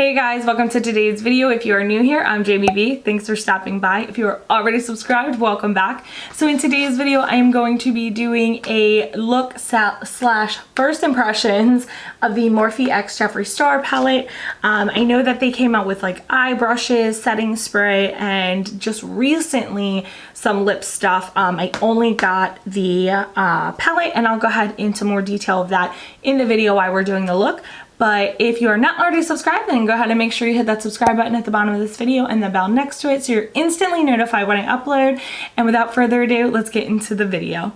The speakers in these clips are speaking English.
Hey guys, welcome to today's video. If you are new here, I'm Jamie B. Thanks for stopping by. If you are already subscribed, welcome back. So in today's video, I am going to be doing a look slash first impressions of the Morphe X Jeffree Star palette. I know that they came out with like eye brushes, setting spray, and just recently some lip stuff. I only got the palette, and I'll go ahead into more detail of that in the video while we're doing the look. But if you are not already subscribed, then go ahead and make sure you hit that subscribe button at the bottom of this video and the bell next to it so you're instantly notified when I upload. And without further ado, let's get into the video.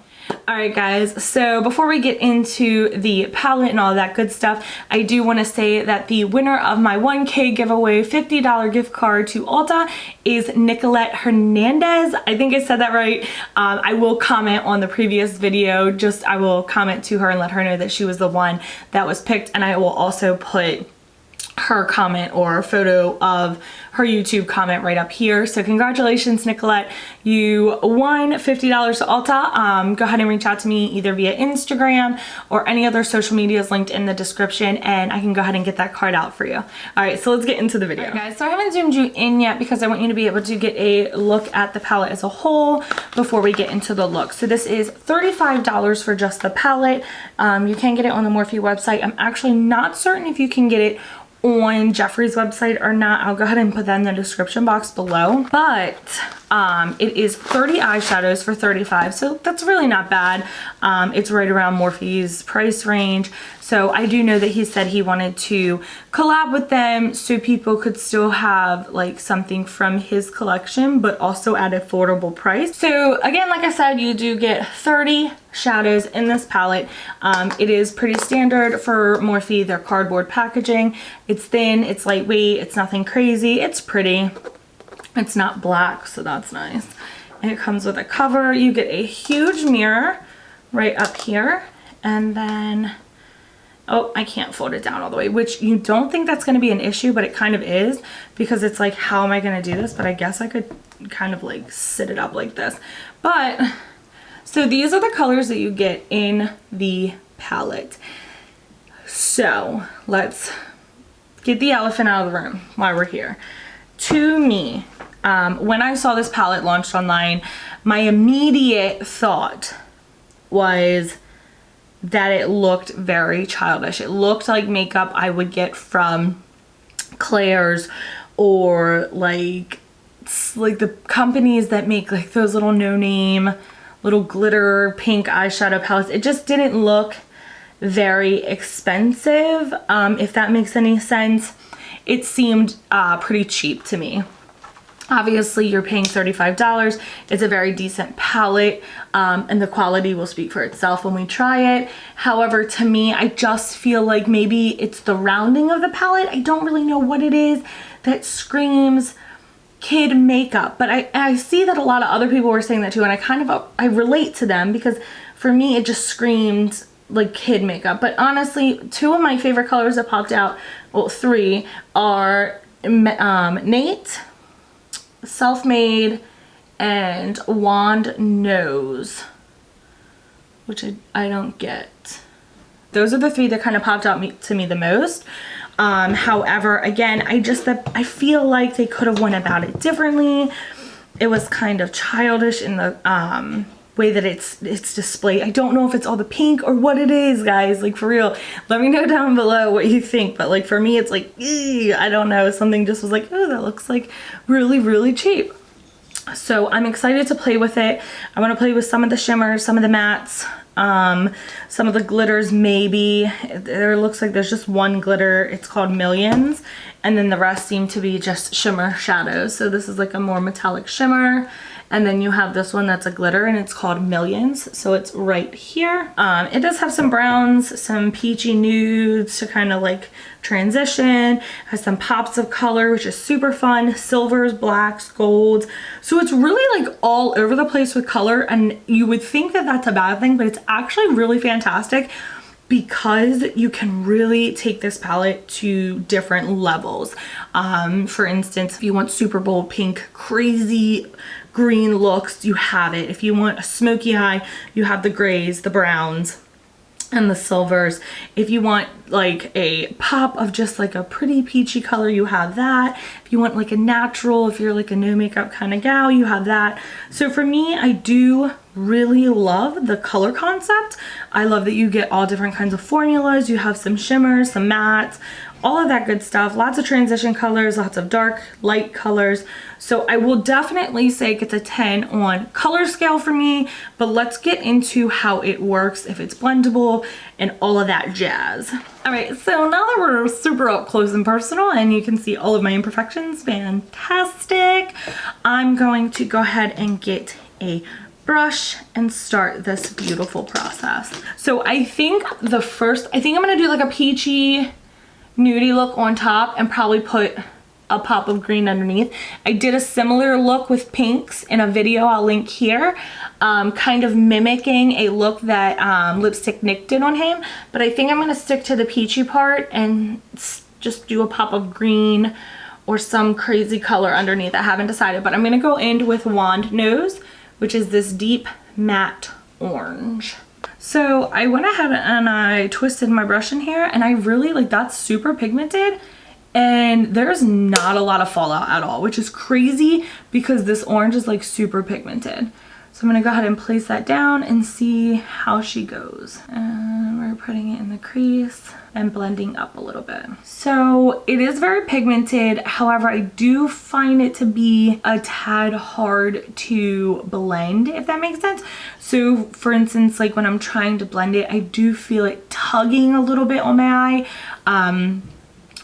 Alright guys, so before we get into the palette and all that good stuff, I do want to say that the winner of my 1K giveaway $50 gift card to Ulta is Nicolette Hernandez. I think I said that right. I will comment on the previous video, I will comment to her and let her know that she was the one that was picked, and I will also put her comment or photo of her YouTube comment right up here. So congratulations, Nicolette. You won $50 to Ulta. Go ahead and reach out to me either via Instagram or any other social medias linked in the description, and I can go ahead and get that card out for you. All right, so let's get into the video. All right, guys, so I haven't zoomed you in yet because I want you to be able to get a look at the palette as a whole before we get into the look. So this is $35 for just the palette. You can get it on the Morphe website. I'm actually not certain if you can get it on Jeffree's website or not. I'll go ahead and put that in the description box below. But it is 30 eyeshadows for $35, so that's really not bad. It's right around Morphe's price range. So I do know that he said he wanted to collab with them so people could still have like something from his collection, but also at an affordable price. So again, like I said, you do get 30 shadows in this palette. It is pretty standard for Morphe, their cardboard packaging. It's thin, it's lightweight, it's nothing crazy, it's pretty. It's not black, so that's nice. And it comes with a cover. You get a huge mirror right up here, and then, oh, I can't fold it down all the way, which you don't think that's gonna be an issue, but it kind of is, because it's like, how am I gonna do this? But I guess I could kind of like sit it up like this. But, so these are the colors that you get in the palette. So let's get the elephant out of the room while we're here. To me, when I saw this palette launched online, my immediate thought was that it looked very childish. It looked like makeup I would get from Claire's or like the companies that make like those little no-name little glitter pink eyeshadow palettes. It just didn't look very expensive, if that makes any sense. It seemed pretty cheap to me. Obviously, you're paying $35. It's a very decent palette, and the quality will speak for itself when we try it. However, to me, I just feel like maybe it's the rounding of the palette. I don't really know what it is that screams kid makeup, but I see that a lot of other people were saying that too, and I relate to them, because for me, it just screamed like kid makeup. But honestly, two of my favorite colors that popped out, well, three, are Nate, Self-Made, and Wand Nose, which I don't get. Those are the three that kind of popped out to me the most. However, again, I feel like they could have went about it differently. It was kind of childish in the way that it's displayed. I don't know if it's all the pink or what it is, guys. Like, for real, let me know down below what you think. But like, for me, it's like, I don't know, something just was like, oh, that looks like really, really cheap. So I'm excited to play with it. I want to play with some of the shimmers, some of the mattes, some of the glitters. Maybe there looks like there's just one glitter. It's called Millions, and then the rest seem to be just shimmer shadows. So this is like a more metallic shimmer, and then you have this one that's a glitter, and it's called Millions. So it's right here. It does have some browns, some peachy nudes to kind of like transition. Has some pops of color, which is super fun. Silvers, blacks, golds. So it's really like all over the place with color, and you would think that that's a bad thing, but it's actually really fantastic, because you can really take this palette to different levels. For instance, if you want super bold pink, crazy green looks, you have it. If you want a smoky eye, you have the grays, the browns, and the silvers. If you want like a pop of just like a pretty peachy color, you have that. If you want like a natural, if you're like a no makeup kind of gal, you have that. So for me, I do really love the color concept. I love that you get all different kinds of formulas. You have some shimmers, some mattes, all of that good stuff. Lots of transition colors, lots of dark, light colors. So I will definitely say it gets a 10 on color scale for me, but let's get into how it works, if it's blendable and all of that jazz. All right, so now that we're super up close and personal and you can see all of my imperfections, fantastic. I'm going to go ahead and get a brush and start this beautiful process. So I think I'm gonna do like a peachy nudie look on top and probably put a pop of green underneath. I did a similar look with pinks in a video I'll link here, kind of mimicking a look that Lipstick Nick did on him, but I think I'm gonna stick to the peachy part and just do a pop of green or some crazy color underneath. I haven't decided, but I'm gonna go in with Wand Nose, which is this deep matte orange. So I went ahead and I twisted my brush in here, and I really like, that's super pigmented and there's not a lot of fallout at all, which is crazy because this orange is like super pigmented. So I'm gonna go ahead and place that down and see how she goes. And we're putting it in the crease and blending up a little bit. So it is very pigmented. However, I do find it to be a tad hard to blend, if that makes sense. So for instance, like when I'm trying to blend it, I do feel it tugging a little bit on my eye,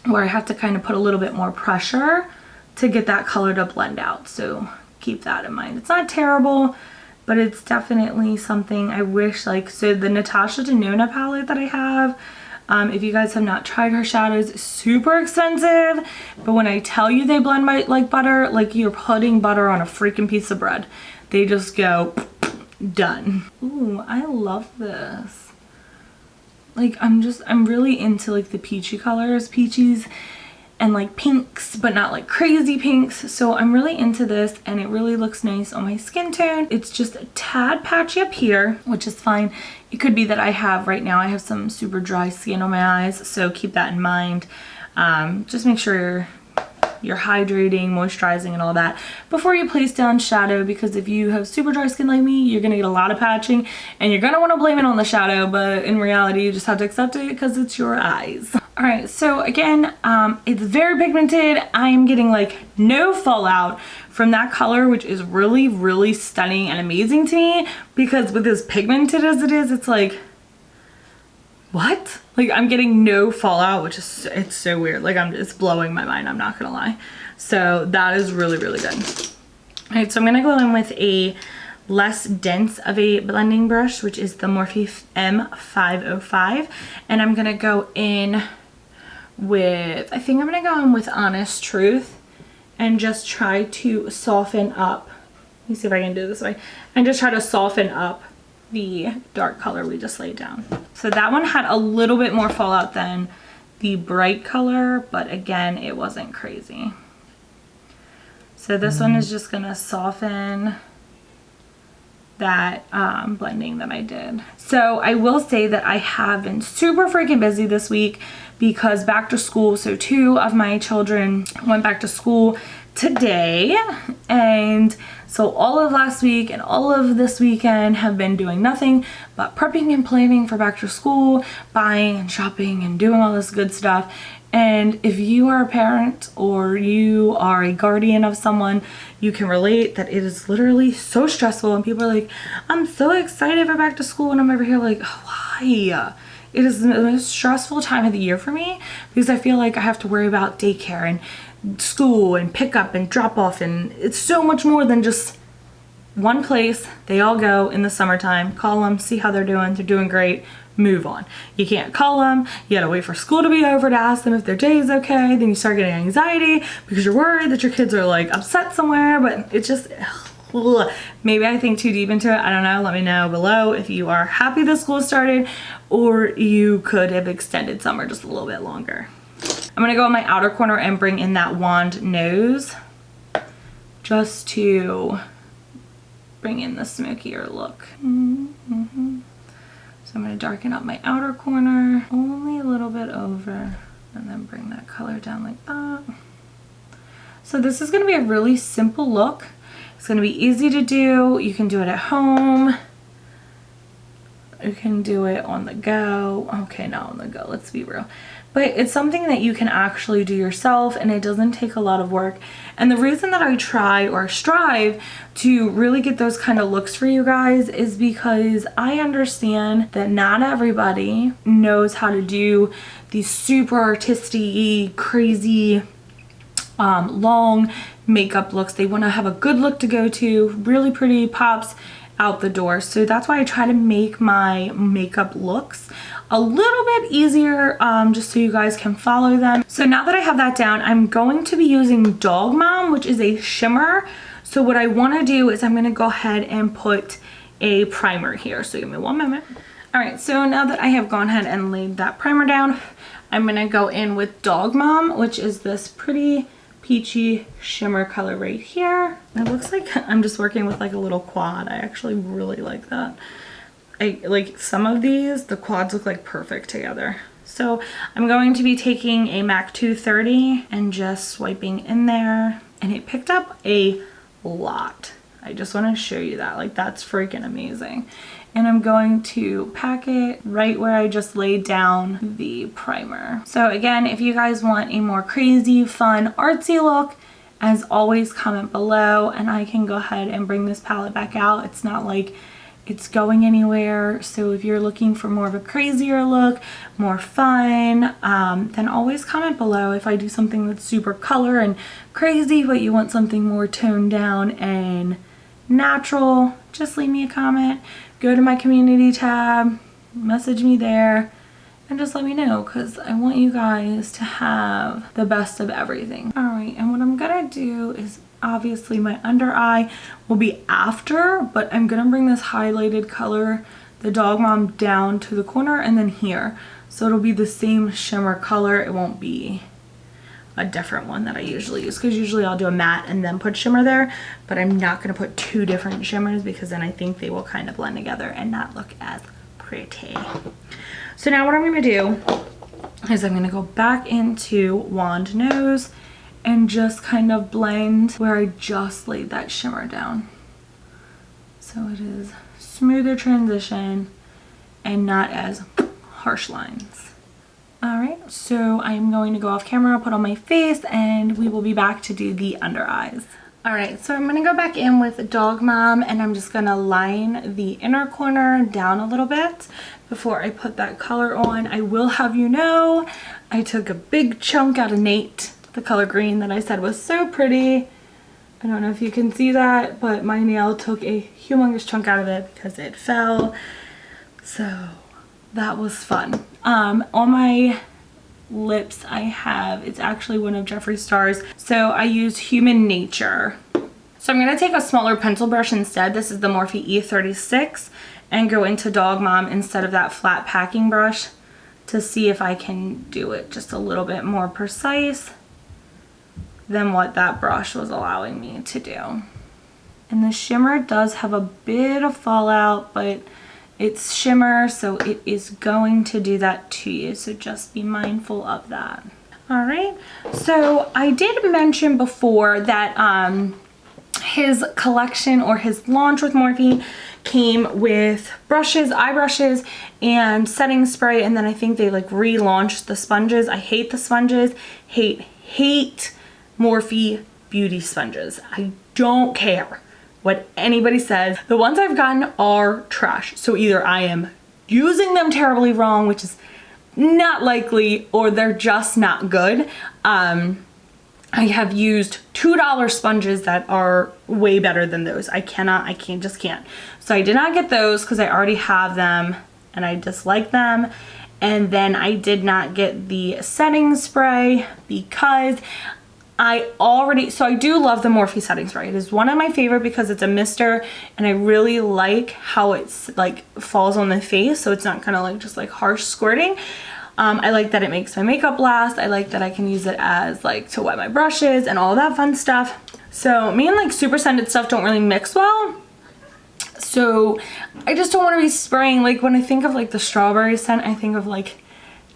where I have to kind of put a little bit more pressure to get that color to blend out. So keep that in mind. It's not terrible, but it's definitely something I wish, like, so the Natasha Denona palette that I have, if you guys have not tried her shadows, super expensive, but when I tell you they blend like butter, like you're putting butter on a freaking piece of bread. They just go done. Ooh, I love this. Like, I'm really into like the peachy colors, peaches and like pinks, but not like crazy pinks. So I'm really into this and it really looks nice on my skin tone. It's just a tad patchy up here, which is fine. It could be that I have some super dry skin on my eyes, so keep that in mind. Just make sure you're hydrating, moisturizing and all that before you place down shadow, because if you have super dry skin like me, you're gonna get a lot of patching and you're gonna want to blame it on the shadow, but in reality you just have to accept it because it's your eyes. All right, so again, it's very pigmented. I am getting like no fallout from that color, which is really, really stunning and amazing to me, because with as pigmented as it is, it's like, what? Like, I'm getting no fallout, which is, it's so weird. Like, it's blowing my mind, I'm not gonna lie. So that is really, really good. All right, so I'm gonna go in with a less dense of a blending brush, which is the Morphe M505. And I'm gonna go in with, I think I'm gonna go in with Honest Truth and just try to soften up. Let me see if I can do it this way. And just try to soften up the dark color we just laid down. So that one had a little bit more fallout than the bright color, but again, it wasn't crazy. So this one is just gonna soften that blending that I did. So I will say that I have been super freaking busy this week because back to school, so 2 of my children went back to school today, and so all of last week and all of this weekend have been doing nothing but prepping and planning for back to school, buying and shopping and doing all this good stuff. And if you are a parent or you are a guardian of someone, you can relate that it is literally so stressful, and people are like, I'm so excited for back to school, and I'm over here like, why? It is the most stressful time of the year for me because I feel like I have to worry about daycare and school and pick up and drop off, and it's so much more than just one place. They all go in the summertime, call them, see how they're doing great, move on. You can't call them, you gotta wait for school to be over to ask them if their day is okay, then you start getting anxiety because you're worried that your kids are like upset somewhere, but it's just, ugh. Maybe I think too deep into it, I don't know. Let me know below if you are happy the school started or you could have extended summer just a little bit longer. I'm gonna go in my outer corner and bring in that Wand Nose just to bring in the smokier look. So So I'm going to darken up my outer corner only a little bit over, and then bring that color down like that. So this is going to be a really simple look. It's going to be easy to do. You can do it at home. You can do it on the go. Okay, not on the go, let's be real. But it's something that you can actually do yourself, and it doesn't take a lot of work. And the reason that I try or strive to really get those kind of looks for you guys is because I understand that not everybody knows how to do these super artistic, crazy, long makeup looks. They want to have a good look to go to, really pretty, pops out the door. So that's why I try to make my makeup looks a little bit easier, just so you guys can follow them. So now that I have that down, I'm going to be using Dog Mom, which is a shimmer. So what I want to do is I'm going to go ahead and put a primer here. So give me one moment. All right, so now that I have gone ahead and laid that primer down, I'm going to go in with Dog Mom, which is this pretty peachy shimmer color right here. It looks like I'm just working with like a little quad. I actually really like that. I like some of these, the quads look like perfect together. So I'm going to be taking a MAC 230 and just swiping in there, and it picked up a lot. I just want to show you that, like that's freaking amazing. And I'm going to pack it right where I just laid down the primer. So again, if you guys want a more crazy, fun, artsy look, as always, comment below and I can go ahead and bring this palette back out. It's not like it's going anywhere. So if you're looking for more of a crazier look, more fun, then always comment below. If I do something that's super color and crazy, but you want something more toned down and natural, just leave me a comment. Go to my community tab, message me there, and just let me know, because I want you guys to have the best of everything. All right, and what I'm gonna do is, obviously my under eye will be after, but I'm gonna bring this highlighted color, the Dog Mom, down to the corner and then here. So it'll be the same shimmer color. It won't be a different one that I usually use, because usually I'll do a matte and then put shimmer there, but I'm not going to put two different shimmers because then I think they will kind of blend together and not look as pretty. So now what I'm going to do is I'm going to go back into Wand Nose and just kind of blend where I just laid that shimmer down. So it is smoother transition and not as harsh lines. Alright, so I'm going to go off camera, put on my face, and we will be back to do the under eyes. Alright, so I'm going to go back in with Dog Mom, and I'm just going to line the inner corner down a little bit before I put that color on. I will have you know, I took a big chunk out of Nate, the color green that I said was so pretty. I don't know if you can see that, but my nail took a humongous chunk out of it because it fell. So that was fun. On my lips I have, it's actually one of Jeffree's stars, so I use Human Nature. So I'm going to take a smaller pencil brush instead. This is the Morphe E36, and go into Dog Mom instead of that flat packing brush to see if I can do it just a little bit more precise than what that brush was allowing me to do. And the shimmer does have a bit of fallout, but it's shimmer, so it is going to do that to you, so just be mindful of that. All right, so I did mention before that his collection, or his launch with Morphe, came with brushes, eye brushes, and setting spray, and then I think they like relaunched the sponges. I hate the sponges, hate Morphe beauty sponges. I don't care what anybody says. The ones I've gotten are trash. So either I am using them terribly wrong, which is not likely, or they're just not good. I have used $2 sponges that are way better than those. I just can't. So I did not get those because I already have them and I dislike them. And then I did not get the setting spray because so I do love the Morphe setting spray. It is one of my favorite because it's a mister, and I really like how it's like falls on the face, so it's not kind of like just like harsh squirting. I like that it makes my makeup last. I like that I can use it as like to wet my brushes and all that fun stuff. So me and like super scented stuff don't really mix well. So I just don't want to be spraying, like when I think of like the strawberry scent, I think of like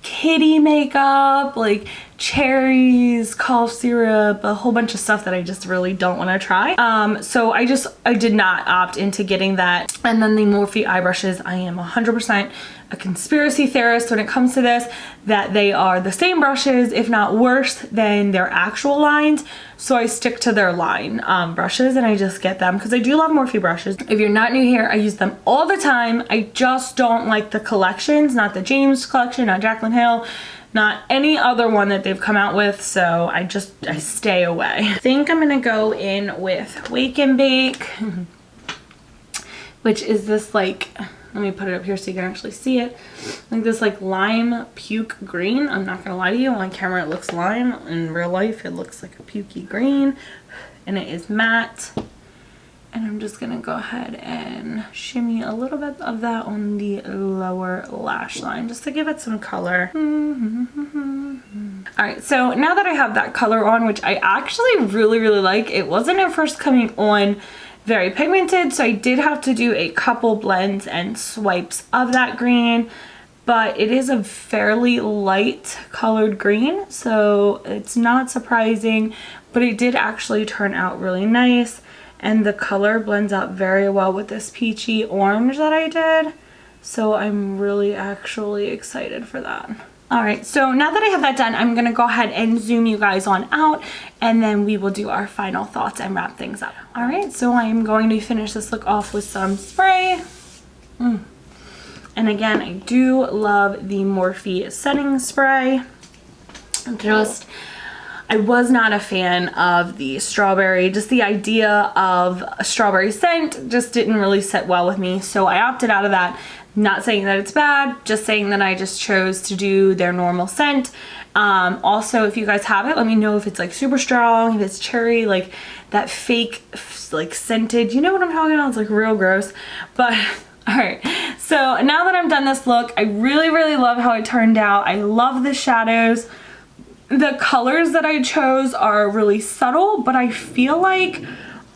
kitty makeup, like cherries, cough syrup, a whole bunch of stuff that I just really don't want to try. So I did not opt into getting that. And then the Morphe eye brushes, I am 100% a conspiracy theorist when it comes to this, that they are the same brushes, if not worse than their actual lines. So I stick to their line brushes, and I just get them because I do love Morphe brushes. If you're not new here, I use them all the time. I just don't like the collections, not the James collection, not Jaclyn Hill, not any other one that they've come out with. So I stay away. I think I'm gonna go in with Wake and Bake, which is this like, let me put it up here so you can actually see it. Like this like lime puke green. I'm not gonna lie to you, on camera it looks lime. In real life it looks like a pukey green, and it is matte. And I'm just gonna go ahead and shimmy a little bit of that on the lower lash line just to give it some color. Alright, so now that I have that color on, which I actually really like, it wasn't at first coming on very pigmented, so I did have to do a couple blends and swipes of that green, but it is a fairly light colored green, so it's not surprising, but it did actually turn out really nice, and the color blends out very well with this peachy orange that I did, so I'm really actually excited for that. Alright, so now that I have that done, I'm going to go ahead and zoom you guys on out, and then we will do our final thoughts and wrap things up. Alright, so I am going to finish this look off with some spray. And again, I do love the Morphe setting spray. I was not a fan of the strawberry. Just the idea of a strawberry scent just didn't really sit well with me, so I opted out of that. Not saying that it's bad, just saying that I just chose to do their normal scent. Also, if you guys have it, let me know if it's like super strong, if it's cherry, like that fake like scented, you know what I'm talking about? It's like real gross. But alright, so now that I'm done this look, I really love how it turned out. I love the shadows. The colors that I chose are really subtle, but I feel like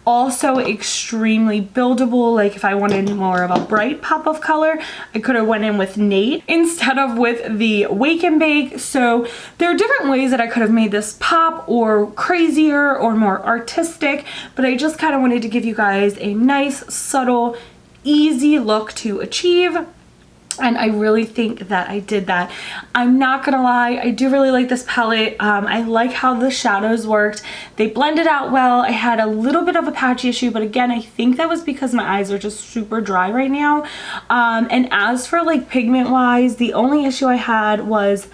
also extremely buildable. Like if I wanted more of a bright pop of color, I could have went in with Nate instead of with the Wake and Bake. So there are different ways that I could have made this pop or crazier or more artistic, but I just kind of wanted to give you guys a nice, subtle, easy look to achieve. And I really think that I did that. I'm not gonna lie, I do really like this palette. I like how the shadows worked. They blended out well. I had a little bit of a patchy issue, but again, I think that was because my eyes are just super dry right now. And as for like pigment wise, the only issue I had was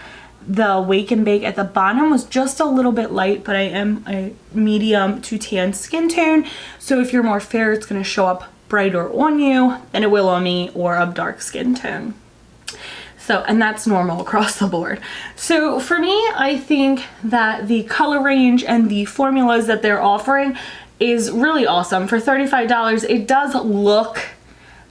the Wake and Bake at the bottom was just a little bit light, but I am a medium to tan skin tone. So if you're more fair, it's gonna show up brighter on you than it will on me, or a dark skin tone. So, and that's normal across the board. So for me, I think that the color range and the formulas that they're offering is really awesome. For $35, it does look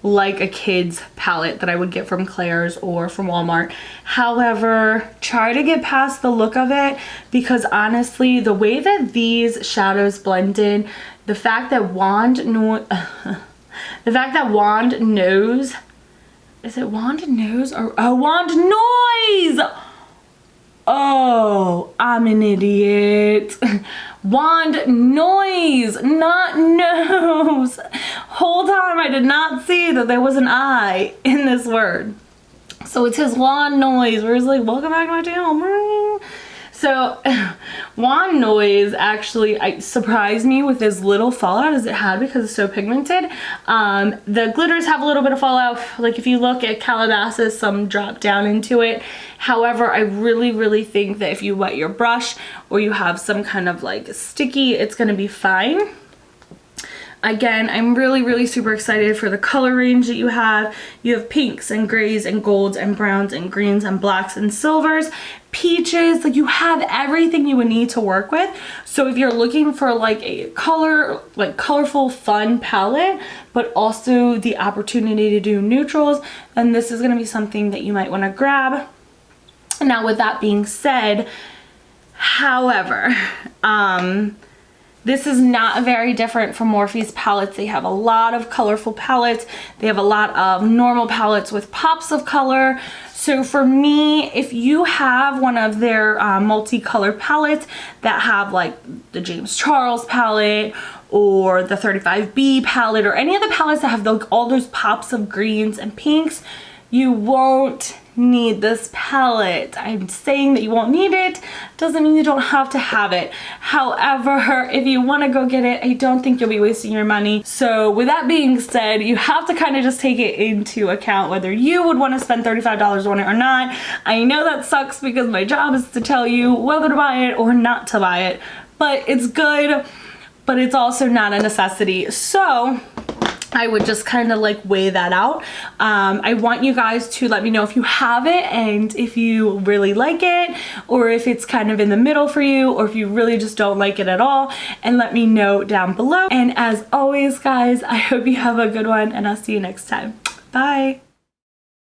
like a kid's palette that I would get from Claire's or from Walmart. However, try to get past the look of it, because honestly, the way that these shadows blend in, the fact that Wand knows, is it Wand Knows or Wand Noise? Oh, I'm an idiot. Wand Noise, not nose. Whole time I did not see that there was an I in this word. So it's his Wand Noise, where he's like, welcome back to my channel. So Wand Noise actually surprised me with as little fallout as it had because it's so pigmented. The glitters have a little bit of fallout. Like if you look at Calabasas, some drop down into it. However, I really think that if you wet your brush or you have some kind of like sticky, it's gonna be fine. Again, I'm really super excited for the color range that you have. You have pinks and grays and golds and browns and greens and blacks and silvers, peaches, like you have everything you would need to work with. So if you're looking for like a colorful, fun palette, but also the opportunity to do neutrals, then this is gonna be something that you might wanna grab. Now with that being said, however, This is not very different from Morphe's palettes. They have a lot of colorful palettes. They have a lot of normal palettes with pops of color. So for me, if you have one of their multicolor palettes that have like the James Charles palette or the 35B palette or any of the palettes that have all those pops of greens and pinks, you won't need this palette. I'm saying that you won't need it doesn't mean you don't have to have it. However, if you want to go get it, I don't think you'll be wasting your money. So with that being said, you have to kind of just take it into account whether you would want to spend $35 on it or not. I know that sucks because my job is to tell you whether to buy it or not to buy it, but it's good, but it's also not a necessity. So I would just kind of like weigh that out. I want you guys to let me know if you have it and if you really like it, or if it's kind of in the middle for you, or if you really just don't like it at all, and let me know down below. And as always, guys, I hope you have a good one, and I'll see you next time. Bye.